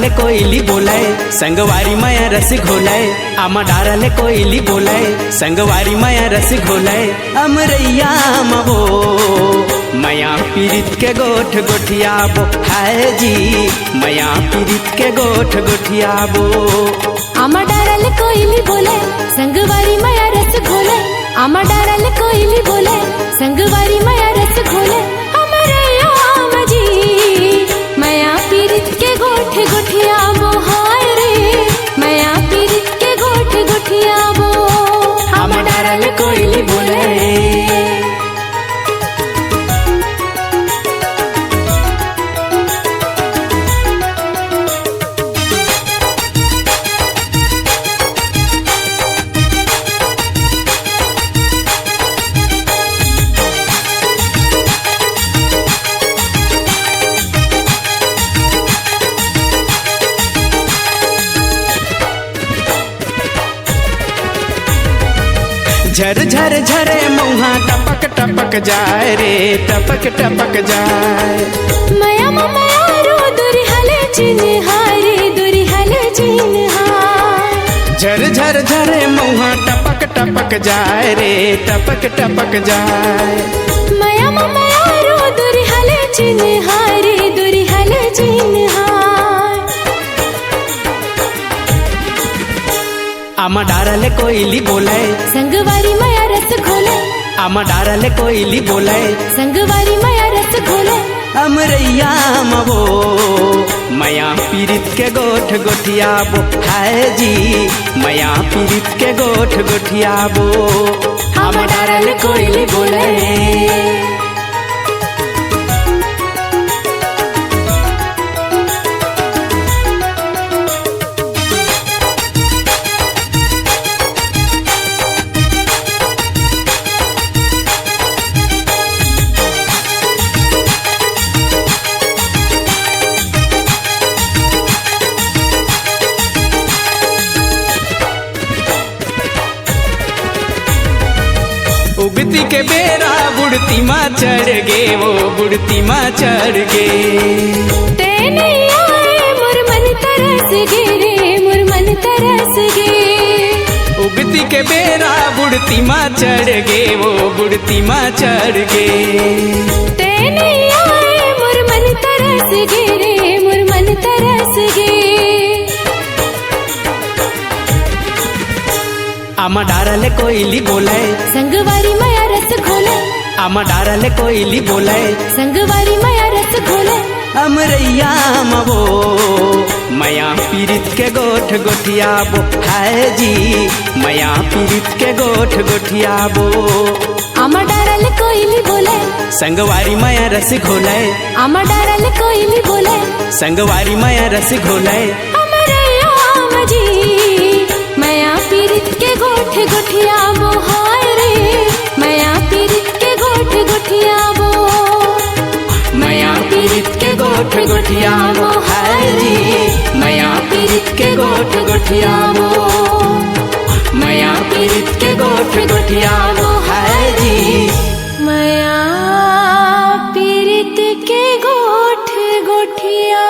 डारले कोयली बोलाय संगवारी माया रस घोलाय। आमा डारले कोयली बोलाय संगवारी माया रस घोलाय। अमरैया मवो माया पीरित के गोठ गोठियाबो है जी, माया पीरित के गोठ गोठियाबो। आमा डारले कोयली बोलाय संगवारी माया रस घोलाय। आमा डारले कोयली बोलाय संगवारी माया रस घोलाय। अमरैया मजी माया पीरित के गोठ गोठियाबो हाय रे, माया पीरित के गोठ गोठियाबो। आमा डारले कोयली बोलाय। झर झर झरे मुहा टपक टपक जाए रे, टपक टपक जाए। माया माया रो दुरी हले चिन्ह हारे, दुरी हले चिन्ह हाय। झर झर झरे मुहा टपक टपक जाए रे, टपक टपक जाए। माया माया रो दुरी हले चिन्ह हारे, दुरी हले चिन्ह हाय। आमा डारले कोयली बोलाय संगवारी माया रस घोलाय। आमा डारले कोयली बोलाय संगवारी माया रस घोलाय। अमरैया मवो माया पीरित के गोठ गोठियाबो है जी, माया पीरित के गोठ गोठियाबो। आमा डारले कोयली बोलाय। उगती के बेरा बुढ़ती माँ चढ़ गे, वो बुढ़ती माँ चढ़ गे। तेने आए मुरमन तरस गे रे, मुरमन तरस गे। उगती के बेरा बुढ़ती माँ चढ़ गे, वो बुढ़ती माँ चढ़ गे। तेने आए मुरमन तरस गे रे, मुरमन तरस गे। आमा डारले कोयली बोलाय संगवारी माया रस घोलाय। आमा डारले कोयली बोलाय संगवारी माया रस घोलाय। अमरैया मवो माया पीरित के गोठ गोठियाबो है जी, माया पीरित के गोठ गोठियाबो। आमा डारले कोयली बोलाय संगवारी माया रस घोलाय। आमा डारले कोयली बोलाय संगवारी माया रस घोलाय। अमरैया मजी माया पीरित के गोठ गोठियाबो हाय रे, माया पीरित के गोठ गोठियाबो। माया पीरित के गोठ गोठियाबो है जी, माया पीरित के गोठ गोठियाबो। माया पीरित के गोठ गोठियाबो है जी, माया पीरित के गोठ गोठिया।